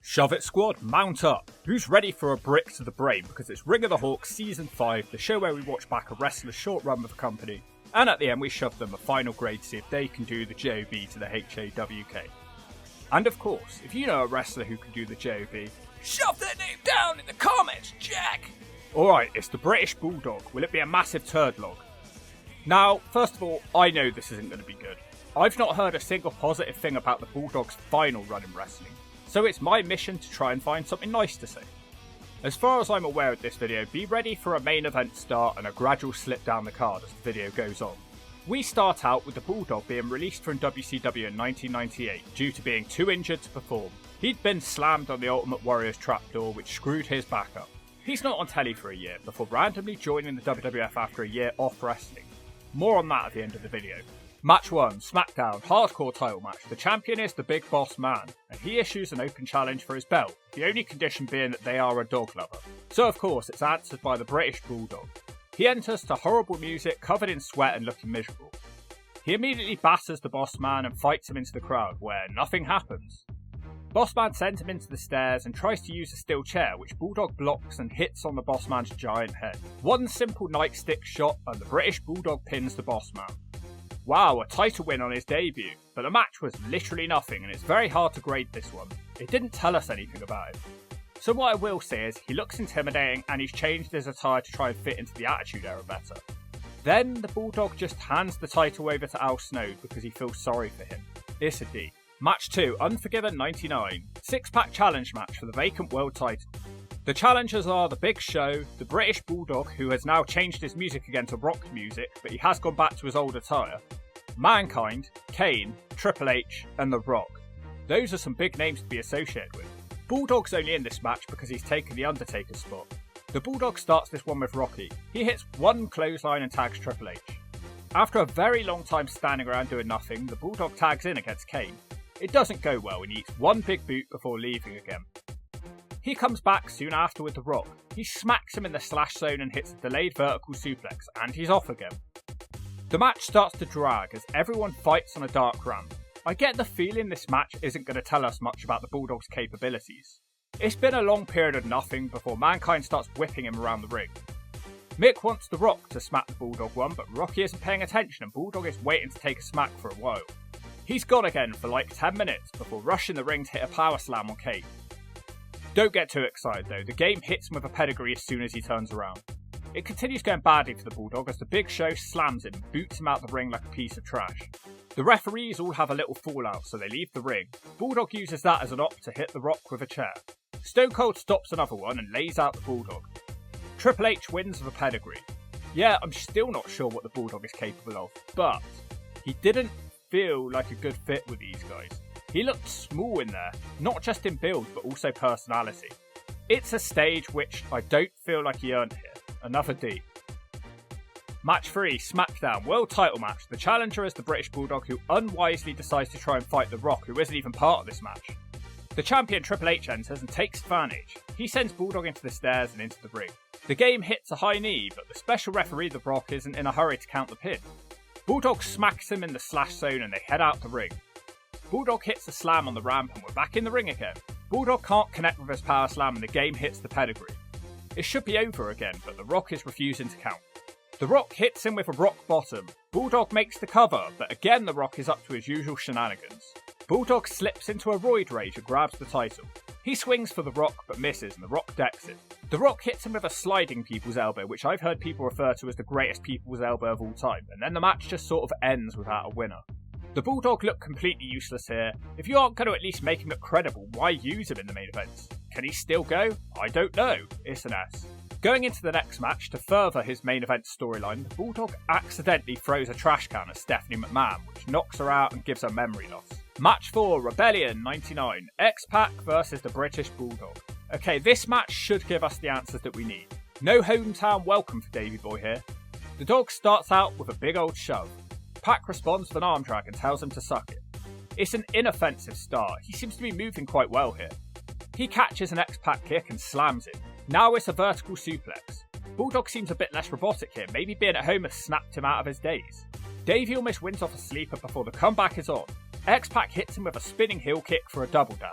Shove it squad, mount up. Who's ready for a brick to the brain? Because it's Ring of the Hawk Season 5, the show where we watch back a wrestler's short run with a company, and at the end we shove them a final grade to see if they can do the JOB to the HAWK. And of course, if you know a wrestler who can do the JOB, shove their name down in the comments, Jack! Alright, it's the British Bulldog. Will it be a massive turd log? Now, first of all, I know this isn't going to be good. I've not heard a single positive thing about the Bulldog's final run in wrestling, so it's my mission to try and find something nice to say. As far as I'm aware of this video, be ready for a main event start and a gradual slip down the card as the video goes on. We start out with the Bulldog being released from WCW in 1998 due to being too injured to perform. He'd been slammed on the Ultimate Warrior's trapdoor, which screwed his back up. He's not on telly for a year before randomly joining the WWF after a year off wrestling. More on that at the end of the video. Match 1, SmackDown, hardcore title match. The champion is the Big Boss Man, and he issues an open challenge for his belt, the only condition being that they are a dog lover. So of course it's answered by the British Bulldog. He enters to horrible music, covered in sweat and looking miserable. He immediately batters the Boss Man and fights him into the crowd, where nothing happens. Boss Man sends him into the stairs and tries to use a steel chair, which Bulldog blocks and hits on the Boss Man's giant head. One simple nightstick shot and the British Bulldog pins the Boss Man. Wow, a title win on his debut, but the match was literally nothing and it's very hard to grade this one. It didn't tell us anything about it. So what I will say is, he looks intimidating and he's changed his attire to try and fit into the Attitude Era better. Then the Bulldog just hands the title over to Al Snow because he feels sorry for him. It's a D. Match 2, Unforgiven 99. 6-pack challenge match for the vacant world title. The challengers are The Big Show, the British Bulldog, who has now changed his music again to rock music, but he has gone back to his old attire, Mankind, Kane, Triple H, and The Rock. Those are some big names to be associated with. Bulldog's only in this match because he's taken the Undertaker's spot. The Bulldog starts this one with Rocky. He hits one clothesline and tags Triple H. After a very long time standing around doing nothing, the Bulldog tags in against Kane. It doesn't go well and he eats one big boot before leaving again. He comes back soon after with The Rock. He smacks him in the slash zone and hits a delayed vertical suplex, and he's off again. The match starts to drag as everyone fights on a dark ramp. I get the feeling this match isn't going to tell us much about the Bulldog's capabilities. It's been a long period of nothing before Mankind starts whipping him around the ring. Mick wants The Rock to smack the Bulldog one, but Rocky isn't paying attention and Bulldog is waiting to take a smack for a while. He's gone again for like 10 minutes before rushing the ring to hit a power slam on Kane. Don't get too excited though, the game hits him with a pedigree as soon as he turns around. It continues going badly for the Bulldog as the Big Show slams him and boots him out the ring like a piece of trash. The referees all have a little fallout, so they leave the ring. Bulldog uses that as an op to hit The Rock with a chair. Stone Cold stops another one and lays out the Bulldog. Triple H wins with a pedigree. Yeah, I'm still not sure what the Bulldog is capable of, but he didn't feel like a good fit with these guys. He looked small in there, not just in build but also personality. It's a stage which I don't feel like he earned here. Another D. Match 3, SmackDown, world title match. The challenger is the British Bulldog, who unwisely decides to try and fight The Rock, who isn't even part of this match. The champion Triple H enters and takes advantage. He sends Bulldog into the stairs and into the ring. The game hits a high knee, but the special referee The Rock isn't in a hurry to count the pin. Bulldog smacks him in the slash zone and they head out the ring. Bulldog hits the slam on the ramp and we're back in the ring again. Bulldog can't connect with his power slam and the game hits the pedigree. It should be over again, but The Rock is refusing to count. The Rock hits him with a rock bottom. Bulldog makes the cover, but again The Rock is up to his usual shenanigans. Bulldog slips into a roid rage and grabs the title. He swings for The Rock but misses and The Rock decks it. The Rock hits him with a sliding people's elbow, which I've heard people refer to as the greatest people's elbow of all time, and then the match just sort of ends without a winner. The Bulldog looked completely useless here. If you aren't going to at least make him look credible, why use him in the main events? Can he still go? I don't know. It's an S. Going into the next match, to further his main event storyline, the Bulldog accidentally throws a trash can at Stephanie McMahon, which knocks her out and gives her memory loss. Match 4, Rebellion 99, X-Pac versus the British Bulldog. Okay, this match should give us the answers that we need. No hometown welcome for Davey boy here. The dog starts out with a big old shove. Pac responds with an arm drag and tells him to suck it. It's an inoffensive start. He seems to be moving quite well here. He catches an X-Pac kick and slams it. Now it's a vertical suplex. Bulldog seems a bit less robotic here, maybe being at home has snapped him out of his days. Davey almost wins off a sleeper before the comeback is on. X-Pac hits him with a spinning heel kick for a double down.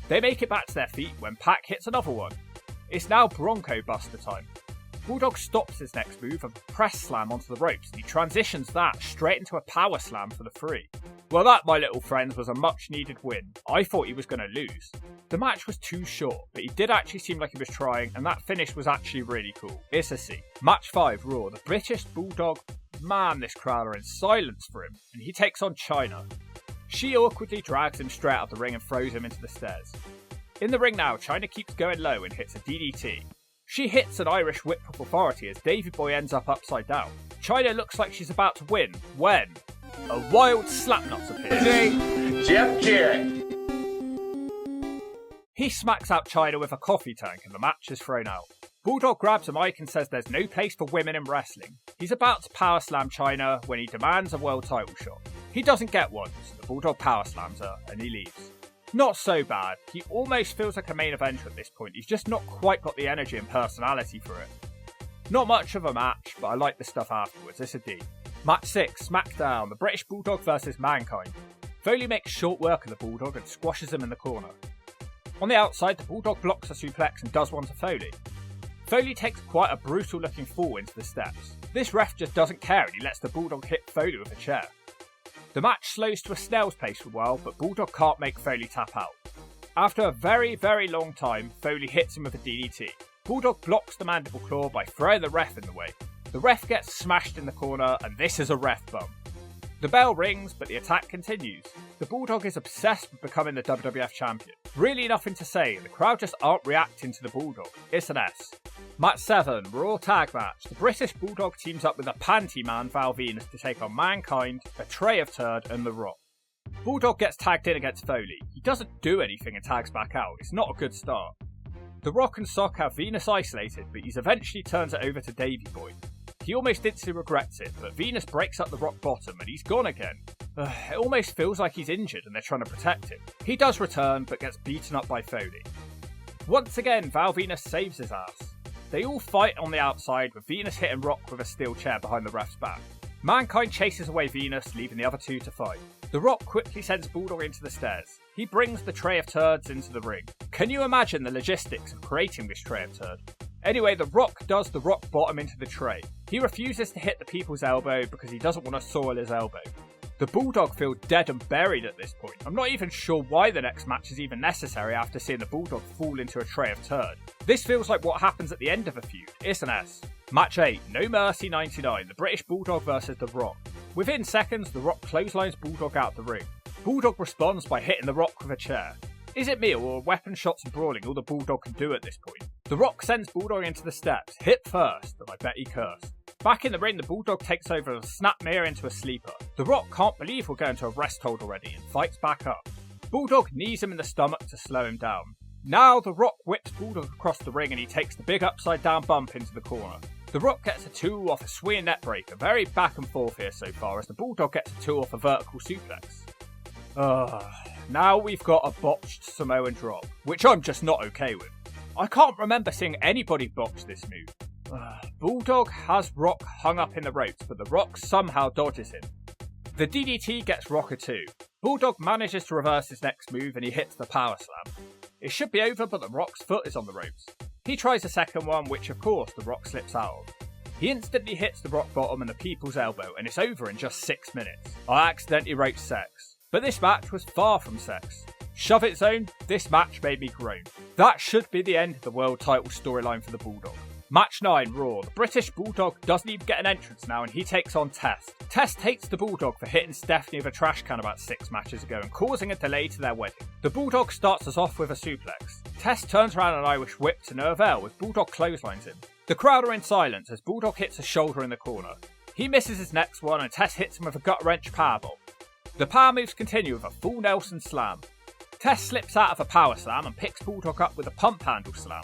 They make it back to their feet when Pac hits another one. It's now Bronco Buster time. Bulldog stops his next move and press slam onto the ropes, and he transitions that straight into a power slam for the 3. Well, that, my little friends, was a much needed win. I thought he was going to lose. The match was too short, but he did actually seem like he was trying, and that finish was actually really cool. It's a C. Match 5, Raw. The British Bulldog. Man, this crowd are in silence for him, and he takes on Chyna. She awkwardly drags him straight out the ring and throws him into the stairs. In the ring now, Chyna keeps going low and hits a DDT. She hits an Irish whip of authority as Davey Boy ends up upside down. Chyna looks like she's about to win, when a wild slapnuts appears. Jeff Jarrett. He smacks out Chyna with a coffee tank and the match is thrown out. Bulldog grabs a mic and says there's no place for women in wrestling. He's about to power slam Chyna when he demands a world title shot. He doesn't get one, so the Bulldog power slams her and he leaves. Not so bad. He almost feels like a main eventer at this point. He's just not quite got the energy and personality for it. Not much of a match, but I like the stuff afterwards. It's a D. Match 6, SmackDown. The British Bulldog versus Mankind. Foley makes short work of the Bulldog and squashes him in the corner. On the outside, the Bulldog blocks a suplex and does one to Foley. Foley takes quite a brutal looking fall into the steps. This ref just doesn't care and he lets the Bulldog hit Foley with a chair. The match slows to a snail's pace for a while, but Bulldog can't make Foley tap out. After a very, very long time, Foley hits him with a DDT. Bulldog blocks the mandible claw by throwing the ref in the way. The ref gets smashed in the corner, and this is a ref bump. The bell rings, but the attack continues. The Bulldog is obsessed with becoming the WWF champion. Really nothing to say, the crowd just aren't reacting to the Bulldog. It's an S. Match 7, Raw Tag Match. The British Bulldog teams up with a panty man, Val Venus, to take on Mankind, a Tray of Turd, and The Rock. Bulldog gets tagged in against Foley. He doesn't do anything and tags back out. It's not a good start. The Rock and Sock have Venus isolated, but he's eventually turns it over to Davey Boy. He almost instantly regrets it, but Venus breaks up the Rock bottom and he's gone again. It almost feels like he's injured and they're trying to protect him. He does return, but gets beaten up by Foley. Once again, Val Venus saves his ass. They all fight on the outside, with Venus hitting Rock with a steel chair behind the ref's back. Mankind chases away Venus, leaving the other two to fight. The Rock quickly sends Bulldog into the stairs. He brings the Tray of Turds into the ring. Can you imagine the logistics of creating this Tray of Turd? Anyway, the Rock does the Rock bottom into the tray. He refuses to hit the people's elbow because he doesn't want to soil his elbow. The Bulldog feel dead and buried at this point. I'm not even sure why the next match is even necessary after seeing the Bulldog fall into a Tray of Turd. This feels like what happens at the end of a feud. It's an S. Match 8, No Mercy 99, the British Bulldog versus The Rock. Within seconds, The Rock clotheslines Bulldog out the ring. Bulldog responds by hitting The Rock with a chair. Is it me, or weapon shots and brawling all the Bulldog can do at this point? The Rock sends Bulldog into the steps, hip first, and I bet he cursed. Back in the ring, the Bulldog takes over and snap mirror into a sleeper. The Rock can't believe we're going to a rest hold already and fights back up. Bulldog knees him in the stomach to slow him down. Now the Rock whips Bulldog across the ring and he takes the big upside down bump into the corner. The Rock gets a 2 off a swinging net breaker, very back and forth here so far, as the Bulldog gets a 2 off a vertical suplex. Now we've got a botched Samoan drop, which I'm just not okay with. I can't remember seeing anybody botch this move. Bulldog has Rock hung up in the ropes, but the Rock somehow dodges him. The DDT gets Rock a 2. Bulldog manages to reverse his next move and he hits the power slam. It should be over, but the Rock's foot is on the ropes. He tries a second one, which of course the Rock slips out of. He instantly hits the Rock bottom and the people's elbow, and it's over in just 6 minutes. I accidentally wrote sex. But this match was far from sex. Shove it zone, this match made me groan. That should be the end of the world title storyline for the Bulldog. Match 9, Raw. The British Bulldog doesn't even get an entrance now and he takes on Test. Test hates the Bulldog for hitting Stephanie with a trash can about 6 matches ago and causing a delay to their wedding. The Bulldog starts us off with a suplex. Test turns around an Irish whip to no avail as Bulldog clotheslines him. The crowd are in silence as Bulldog hits a shoulder in the corner. He misses his next one and Test hits him with a gut wrench powerbomb. The power moves continue with a full Nelson slam. Test slips out of a power slam and picks Bulldog up with a pump handle slam.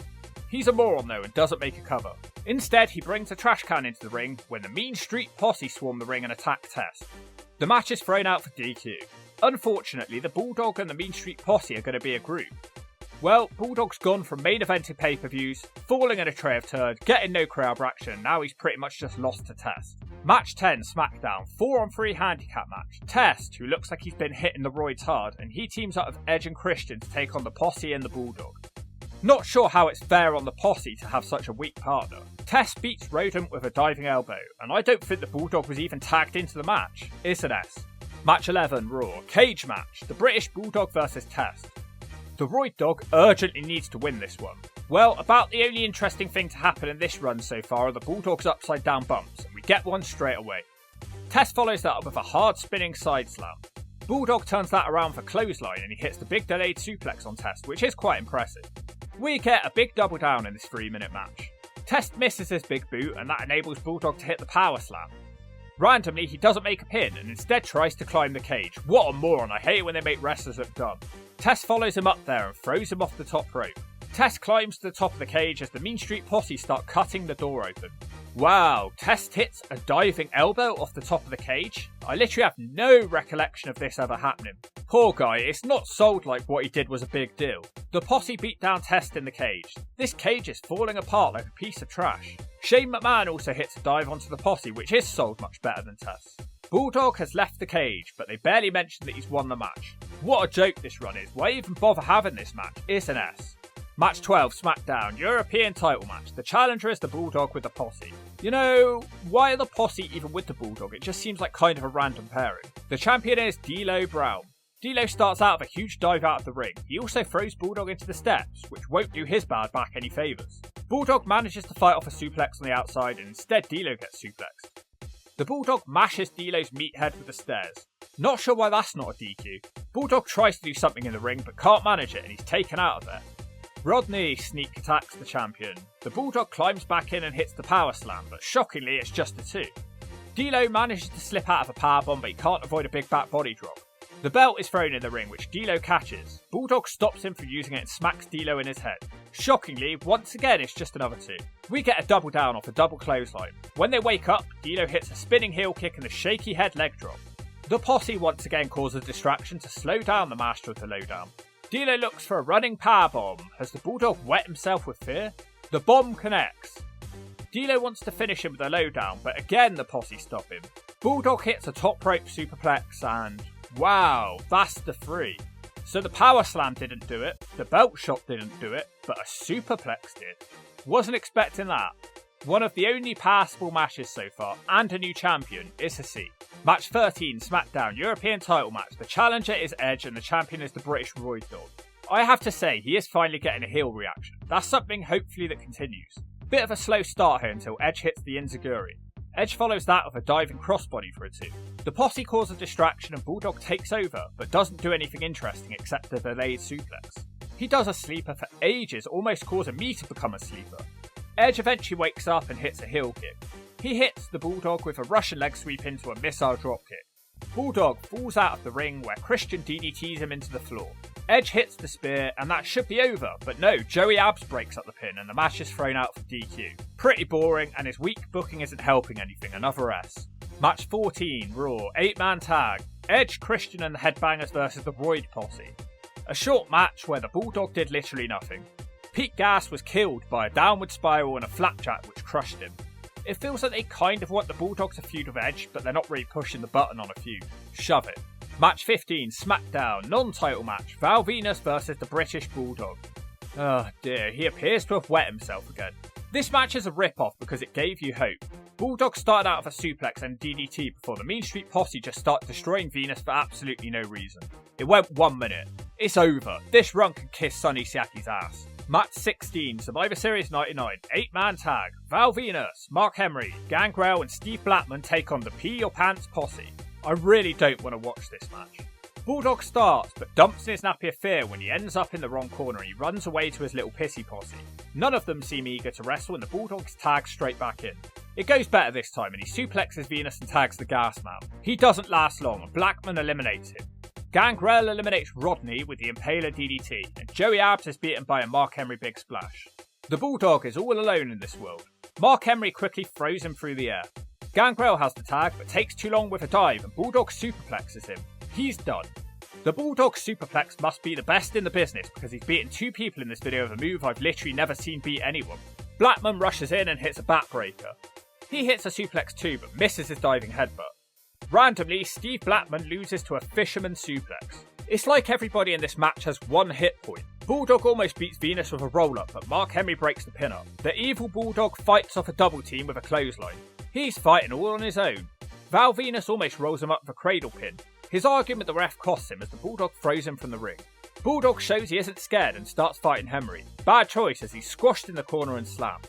He's a moron though and doesn't make a cover. Instead, he brings a trash can into the ring when the Mean Street Posse swarm the ring and attack Test. The match is thrown out for DQ. Unfortunately, the Bulldog and the Mean Street Posse are going to be a group. Well, Bulldog's gone from main evented pay-per-views, falling in a Tray of Turd, getting no crowd reaction, and now he's pretty much just lost to Test. Match 10 SmackDown 4-on-3 handicap match. Test, who looks like he's been hitting the roids hard, and he teams up with Edge and Christian to take on the Posse and the Bulldog. Not sure how it's fair on the Posse to have such a weak partner. Test beats Rodent with a diving elbow, and I don't think the Bulldog was even tagged into the match. It's an S. Match 11 Raw. Cage match. The British Bulldog vs Test. The Roid Dog urgently needs to win this one. Well, about the only interesting thing to happen in this run so far are the Bulldog's upside down bumps, and we get one straight away. Test follows that up with a hard spinning side slam. Bulldog turns that around for clothesline and he hits the big delayed suplex on Test, which is quite impressive. We get a big double down in this 3-minute match. Test misses his big boot and that enables Bulldog to hit the power slam. Randomly, he doesn't make a pin and instead tries to climb the cage. What a moron, I hate it when they make wrestlers look dumb. Test follows him up there and throws him off the top rope. Test climbs to the top of the cage as the Mean Street Posse start cutting the door open. Wow, Test hits a diving elbow off the top of the cage? I literally have no recollection of this ever happening. Poor guy, it's not sold like what he did was a big deal. The Posse beat down Test in the cage. This cage is falling apart like a piece of trash. Shane McMahon also hits a dive onto the Posse, which is sold much better than Test. Bulldog has left the cage, but they barely mention that he's won the match. What a joke this run is, why even bother having this match? It's an S. Match 12 SmackDown European title match. The challenger is the Bulldog with the Posse. You know, why are the Posse even with the Bulldog? It just seems like kind of a random pairing. The champion is D'Lo Brown. D'Lo starts out with a huge dive out of the ring. He also throws Bulldog into the steps, which won't do his bad back any favours. Bulldog manages to fight off a suplex on the outside and instead D'Lo gets suplexed. The Bulldog mashes D'Lo's meathead with the stairs. Not sure why that's not a DQ. Bulldog tries to do something in the ring but can't manage it and he's taken out of there. Rodney sneak attacks the champion. The Bulldog climbs back in and hits the power slam, but shockingly it's just a 2. D'Lo manages to slip out of a powerbomb but he can't avoid a big back body drop. The belt is thrown in the ring which D'Lo catches. Bulldog stops him from using it and smacks D'Lo in his head. Shockingly, once again it's just another 2. We get a double down off a double clothesline. When they wake up, D'Lo hits a spinning heel kick and a shaky head leg drop. The Posse once again causes a distraction to slow down the master of the lowdown. D'Lo looks for a running powerbomb. Has the Bulldog wet himself with fear? The bomb connects. D'Lo wants to finish him with a lowdown, but again the Posse stop him. Bulldog hits a top rope superplex and wow, that's the 3. So the power slam didn't do it, the belt shot didn't do it, but a superplex did. Wasn't expecting that. One of the only passable matches so far, and a new champion, is a C. Match 13, SmackDown European title match. The challenger is Edge and the champion is the British Roid Dog. I have to say, he is finally getting a heel reaction. That's something hopefully that continues. Bit of a slow start here until Edge hits the Enziguri. Edge follows that with a diving crossbody for a 2. The Posse cause a distraction and Bulldog takes over, but doesn't do anything interesting except a delayed suplex. He does a sleeper for ages, almost causing me to become a sleeper. Edge eventually wakes up and hits a heel kick. He hits the Bulldog with a Russian leg sweep into a missile dropkick. Bulldog falls out of the ring where Christian DDTs him into the floor. Edge hits the spear and that should be over, but no, Joey Abs breaks up the pin and the match is thrown out for DQ. Pretty boring and his weak booking isn't helping anything, another S. Match 14, Raw, 8-man tag. Edge, Christian and the Headbangers versus the Roid Posse. A short match where the Bulldog did literally nothing. Pete Gas was killed by a downward spiral and a flapjack which crushed him. It feels like they kind of want the Bulldog to feud with Edge, but they're not really pushing the button on a feud. Shove it. Match 15, SmackDown, non-title match, Val Venus versus the British Bulldog. Oh dear, he appears to have wet himself again. This match is a rip-off because it gave you hope. Bulldog started out with a suplex and DDT before the Mean Street Posse just started destroying Venus for absolutely no reason. It went 1 minute. It's over. This run can kiss Sonny Siaki's ass. Match 16, Survivor Series 99, 8-man tag. Val Venus, Mark Henry, Gangrel and Steve Blackman take on the Pee Your Pants Posse. I really don't want to watch this match. Bulldog starts, but dumps in his nappy of fear when he ends up in the wrong corner and he runs away to his little pissy posse. None of them seem eager to wrestle and the Bulldog's tag straight back in. It goes better this time and he suplexes Venus and tags the Gas Man. He doesn't last long and Blackman eliminates him. Gangrel eliminates Rodney with the Impaler DDT, and Joey Abs is beaten by a Mark Henry Big Splash. The Bulldog is all alone in this world. Mark Henry quickly throws him through the air. Gangrel has the tag, but takes too long with a dive, and Bulldog superplexes him. He's done. The Bulldog superplex must be the best in the business because he's beaten 2 people in this video with a move I've literally never seen beat anyone. Blackman rushes in and hits a backbreaker. He hits a suplex too, but misses his diving headbutt. Randomly, Steve Blackman loses to a fisherman suplex. It's like everybody in this match has 1 hit point. Bulldog almost beats Venus with a roll-up, but Mark Henry breaks the pin-up. The evil Bulldog fights off a double team with a clothesline. He's fighting all on his own. Val Venus almost rolls him up with a cradle pin. His argument with the ref costs him as the Bulldog throws him from the ring. Bulldog shows he isn't scared and starts fighting Henry. Bad choice as he's squashed in the corner and slammed.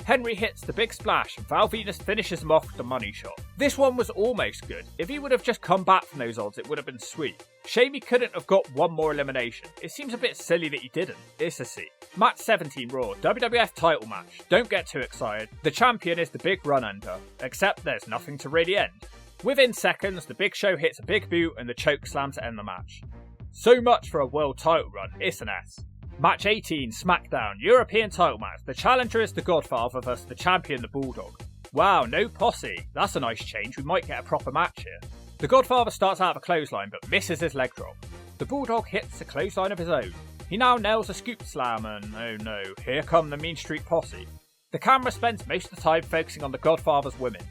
Henry hits the big splash and Val Venus finishes him off with the money shot. This one was almost good. If he would have just come back from those odds, it would have been sweet. Shame he couldn't have got one more elimination. It seems a bit silly that he didn't. It's a C. Match 17 Raw, WWF title match. Don't get too excited. The champion is the big run under, except there's nothing to really end. Within seconds, the Big Show hits a big boot and the choke slam to end the match. So much for a world title run, it's an S. Match 18, SmackDown, European title match. The challenger is the Godfather versus the champion, the Bulldog. Wow, no posse. That's a nice change, we might get a proper match here. The Godfather starts out of a clothesline but misses his leg drop. The Bulldog hits a clothesline of his own. He now nails a scoop slam and, oh no, here come the Mean Street Posse. The camera spends most of the time focusing on the Godfather's women.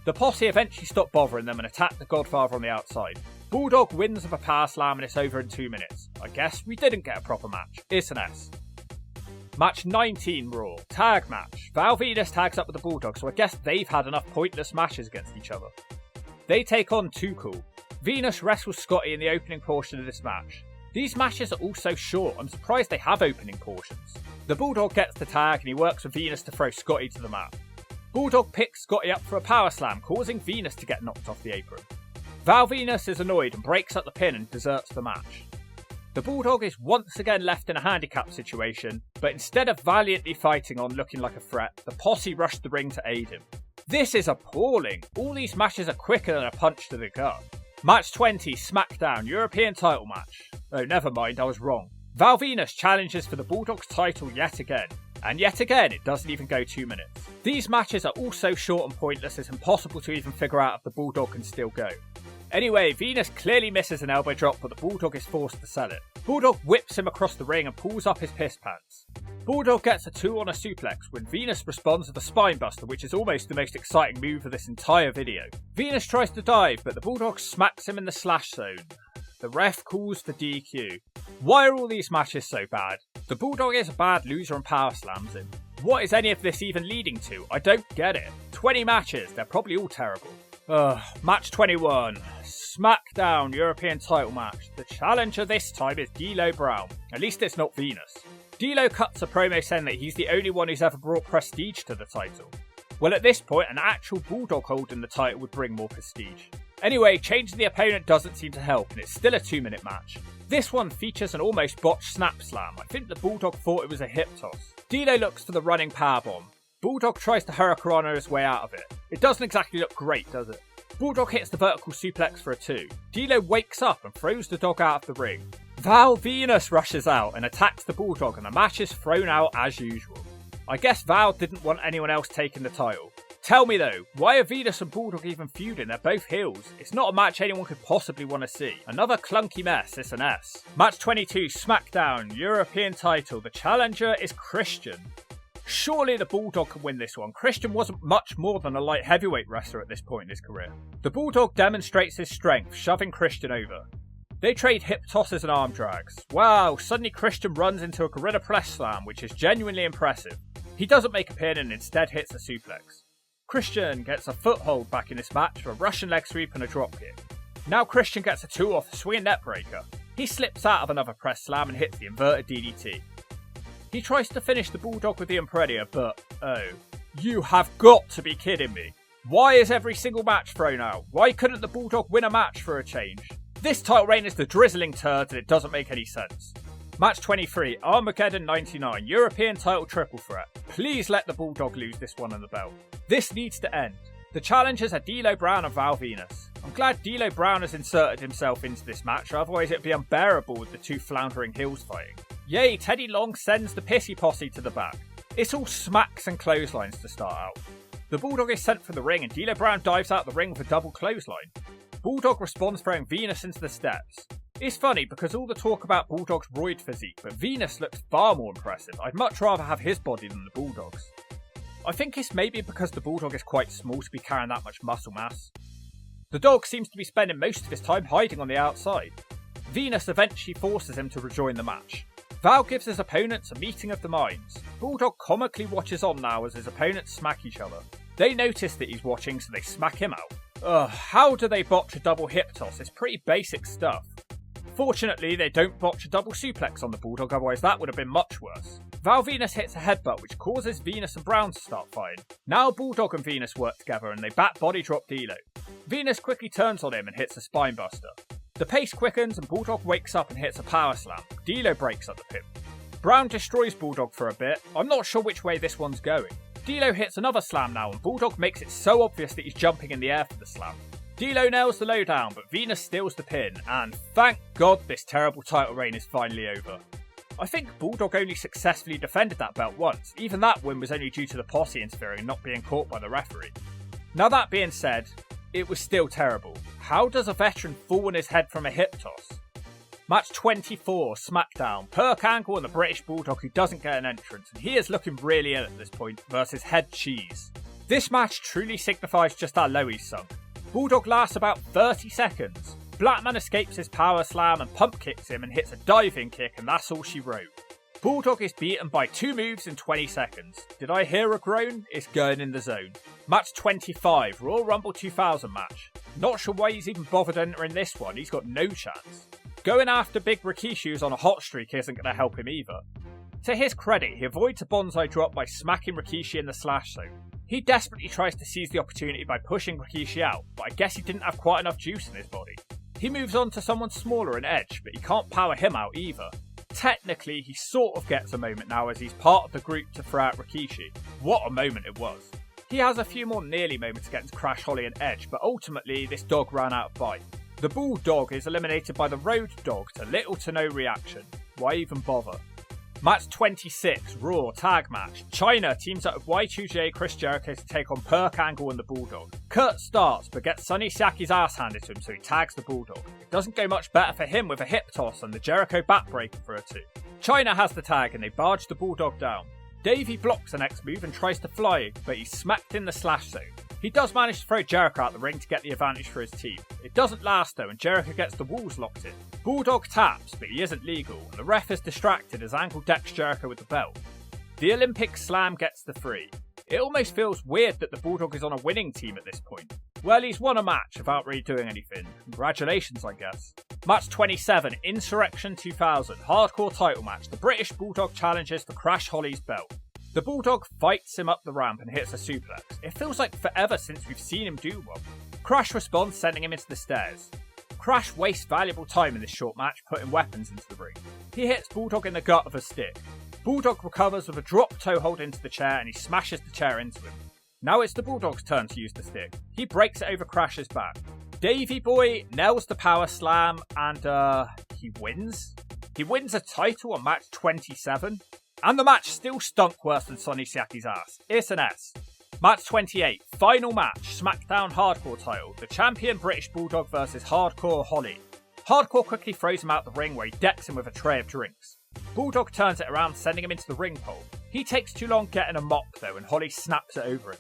The Posse eventually stop bothering them and attack the Godfather on the outside. Bulldog wins with a power slam and it's over in 2 minutes. I guess we didn't get a proper match. It's an S. Match 19 Raw. Tag match. Val Venus tags up with the Bulldog, so I guess they've had enough pointless matches against each other. They take on Too Cool. Venus wrestles Scotty in the opening portion of this match. These matches are all so short, I'm surprised they have opening portions. The Bulldog gets the tag and he works with Venus to throw Scotty to the mat. Bulldog picks Scotty up for a power slam, causing Venus to get knocked off the apron. Val Venus is annoyed and breaks up the pin and deserts the match. The Bulldog is once again left in a handicap situation, but instead of valiantly fighting on looking like a threat, the Posse rushed the ring to aid him. This is appalling. All these matches are quicker than a punch to the gut. Match 20, SmackDown, European title match. Oh, never mind, I was wrong. Val Venus challenges for the Bulldog's title yet again. And yet again, it doesn't even go 2 minutes. These matches are all so short and pointless it's impossible to even figure out if the Bulldog can still go. Anyway, Venus clearly misses an elbow drop, but the Bulldog is forced to sell it. Bulldog whips him across the ring and pulls up his piss pants. Bulldog gets a 2 on a suplex when Venus responds with a spinebuster, which is almost the most exciting move of this entire video. Venus tries to dive, but the Bulldog smacks him in the slash zone. The ref calls for DQ. Why are all these matches so bad? The Bulldog is a bad loser and power slams him. What is any of this even leading to? I don't get it. 20 matches, they're probably all terrible. Match 21. SmackDown European title match. The challenger this time is D'Lo Brown. At least it's not Venus. D'Lo cuts a promo saying that he's the only one who's ever brought prestige to the title. Well, at this point, an actual Bulldog holding the title would bring more prestige. Anyway, changing the opponent doesn't seem to help, and it's still a 2-minute match. This one features an almost botched snap slam. I think the Bulldog thought it was a hip toss. D'Lo looks for the running powerbomb. Bulldog tries to hurricanrana his way out of it. It doesn't exactly look great, does it? Bulldog hits the vertical suplex for a 2. D'Lo wakes up and throws the dog out of the ring. Val Venus rushes out and attacks the Bulldog, and the match is thrown out as usual. I guess Val didn't want anyone else taking the title. Tell me though, why are Venus and Bulldog even feuding? They're both heels. It's not a match anyone could possibly want to see. Another clunky mess, it's an S. Match 22, SmackDown, European title. The challenger is Christian. Surely the Bulldog can win this one. Christian wasn't much more than a light heavyweight wrestler at this point in his career. The Bulldog demonstrates his strength, shoving Christian over. They trade hip tosses and arm drags. Wow, suddenly Christian runs into a gorilla press slam, which is genuinely impressive. He doesn't make a pin and instead hits a suplex. Christian gets a foothold back in this match for a Russian leg sweep and a dropkick. Now Christian gets a 2 off a swinging net breaker. He slips out of another press slam and hits the inverted DDT. He tries to finish the Bulldog with the Impredia, but oh, you have got to be kidding me. Why is every single match thrown out? Why couldn't the Bulldog win a match for a change? This title reign is the drizzling turd and it doesn't make any sense. Match 23, Armageddon 99, European title triple threat. Please let the Bulldog lose this one on the belt. This needs to end. The challengers are D'Lo Brown and Val Venus. I'm glad D'Lo Brown has inserted himself into this match, otherwise it'd be unbearable with the two floundering heels fighting. Yay, Teddy Long sends the Pissy Posse to the back. It's all smacks and clotheslines to start out. The Bulldog is sent from the ring and D'Lo Brown dives out the ring with a double clothesline. Bulldog responds throwing Venus into the steps. It's funny because all the talk about Bulldog's roid physique, but Venus looks far more impressive. I'd much rather have his body than the Bulldog's. I think it's maybe because the Bulldog is quite small to be carrying that much muscle mass. The dog seems to be spending most of his time hiding on the outside. Venus eventually forces him to rejoin the match. Val gives his opponents a meeting of the minds. Bulldog comically watches on now as his opponents smack each other. They notice that he's watching, so they smack him out. How do they botch a double hip toss? It's pretty basic stuff. Fortunately, they don't botch a double suplex on the Bulldog, otherwise that would have been much worse. Val Venus hits a headbutt, which causes Venus and Brown to start fighting. Now Bulldog and Venus work together and they back body drop D'Lo. Venus quickly turns on him and hits a spinebuster. The pace quickens and Bulldog wakes up and hits a power slam. D'Lo breaks up the pin. Brown destroys Bulldog for a bit. I'm not sure which way this one's going. D'Lo hits another slam now and Bulldog makes it so obvious that he's jumping in the air for the slam. D'Lo nails the lowdown, but Venus steals the pin, and thank God this terrible title reign is finally over. I think Bulldog only successfully defended that belt once. Even that win was only due to the posse interfering and not being caught by the referee. Now that being said, it was still terrible. How does a veteran fall on his head from a hip toss? Match 24, SmackDown. Perk Angle and the British Bulldog, who doesn't get an entrance, and he is looking really ill at this point, versus Head Cheese. This match truly signifies just how low he's sunk. Bulldog lasts about 30 seconds. Blackman escapes his power slam and pump kicks him and hits a diving kick, and that's all she wrote. Bulldog is beaten by 2 moves in 20 seconds. Did I hear a groan? It's going in the zone. Match 25, Royal Rumble 2000 match. Not sure why he's even bothered entering this one, he's got no chance. Going after Big Rikishu's on a hot streak isn't going to help him either. To his credit, he avoids a bonsai drop by smacking Rikishi in the slash zone. He desperately tries to seize the opportunity by pushing Rikishi out, but I guess he didn't have quite enough juice in his body. He moves on to someone smaller and Edge, but he can't power him out either. Technically, he sort of gets a moment now as he's part of the group to throw out Rikishi. What a moment it was. He has a few more nearly moments against Crash Holly and Edge, but ultimately this dog ran out of bite. The Bulldog is eliminated by the Road Dog to little to no reaction. Why even bother? Match 26, Raw Tag Match. China teams up with Y2J Chris Jericho to take on Perk Angle and the Bulldog. Kurt starts, but gets Sonny Siaki's ass handed to him, so he tags the Bulldog. It doesn't go much better for him with a hip toss and the Jericho backbreaker for a 2. China has the tag and they barge the Bulldog down. Davey blocks the next move and tries to fly, but he's smacked in the slash zone. He does manage to throw Jericho out the ring to get the advantage for his team. It doesn't last though, and Jericho gets the walls locked in. Bulldog taps, but he isn't legal, and the ref is distracted as Angle decks Jericho with the belt. The Olympic Slam gets the 3. It almost feels weird that the Bulldog is on a winning team at this point. Well, he's won a match without really doing anything. Congratulations, I guess. Match 27, Insurrection 2000, hardcore title match. The British Bulldog challenges for Crash Holly's belt. The Bulldog fights him up the ramp and hits a suplex. It feels like forever since we've seen him do one. Crash responds, sending him into the stairs. Crash wastes valuable time in this short match, putting weapons into the ring. He hits Bulldog in the gut with a stick. Bulldog recovers with a drop toe hold into the chair and he smashes the chair into him. Now it's the Bulldog's turn to use the stick. He breaks it over Crash's back. Davey Boy nails the power slam and he wins? He wins a title on match 27? And the match still stunk worse than Sonny Siaki's ass. It's an S. Match 28, final match, SmackDown Hardcore title. The champion British Bulldog versus Hardcore Holly. Hardcore quickly throws him out the ring where he decks him with a tray of drinks. Bulldog turns it around, sending him into the ring pole. He takes too long getting a mop though, and Holly snaps it over him.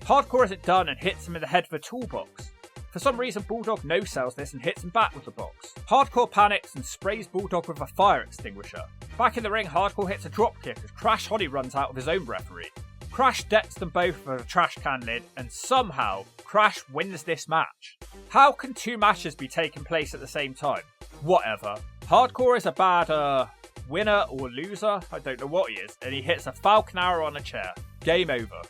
Hardcore isn't done and hits him in the head with a toolbox. For some reason, Bulldog no-sells this and hits him back with the box. Hardcore panics and sprays Bulldog with a fire extinguisher. Back in the ring, Hardcore hits a dropkick as Crash Holly runs out of his own referee. Crash decks them both with a trash can lid, and somehow, Crash wins this match. How can 2 matches be taking place at the same time? Whatever. Hardcore is a bad, winner or loser, I don't know what he is, and he hits a Falcon Arrow on a chair. Game over.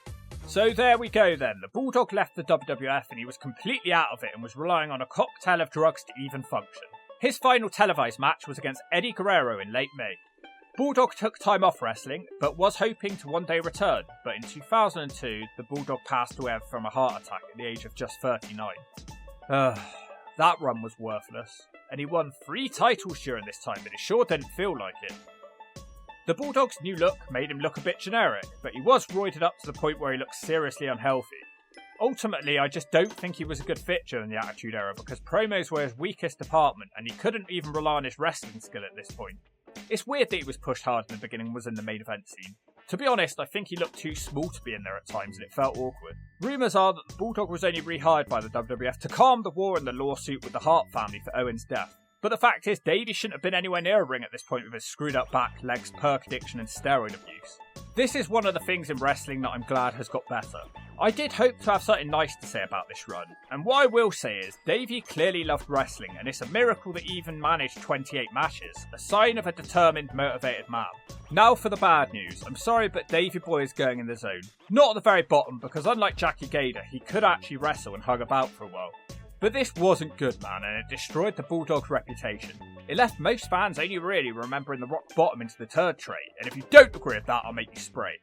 So there we go then. The Bulldog left the WWF and he was completely out of it and was relying on a cocktail of drugs to even function. His final televised match was against Eddie Guerrero in late May. Bulldog took time off wrestling, but was hoping to one day return, but in 2002, the Bulldog passed away from a heart attack at the age of just 39. That run was worthless, and he won 3 titles during this time, but it sure didn't feel like it. The Bulldog's new look made him look a bit generic, but he was roided up to the point where he looked seriously unhealthy. Ultimately, I just don't think he was a good fit during the Attitude Era because promos were his weakest department and he couldn't even rely on his wrestling skill at this point. It's weird that he was pushed hard in the beginning and was in the main event scene. To be honest, I think he looked too small to be in there at times and it felt awkward. Rumours are that the Bulldog was only rehired by the WWF to calm the war and the lawsuit with the Hart family for Owen's death. But the fact is, Davey shouldn't have been anywhere near a ring at this point with his screwed up back, legs, perk addiction and steroid abuse. This is one of the things in wrestling that I'm glad has got better. I did hope to have something nice to say about this run, and what I will say is, Davey clearly loved wrestling, and it's a miracle that he even managed 28 matches, a sign of a determined, motivated man. Now for the bad news. I'm sorry, but Davey Boy is going in the zone. Not at the very bottom, because unlike Jackie Gator, he could actually wrestle and hug about for a while. But this wasn't good, man, and it destroyed the Bulldog's reputation. It left most fans only really remembering the rock bottom into the turd tray, and if you don't agree with that, I'll make you spray.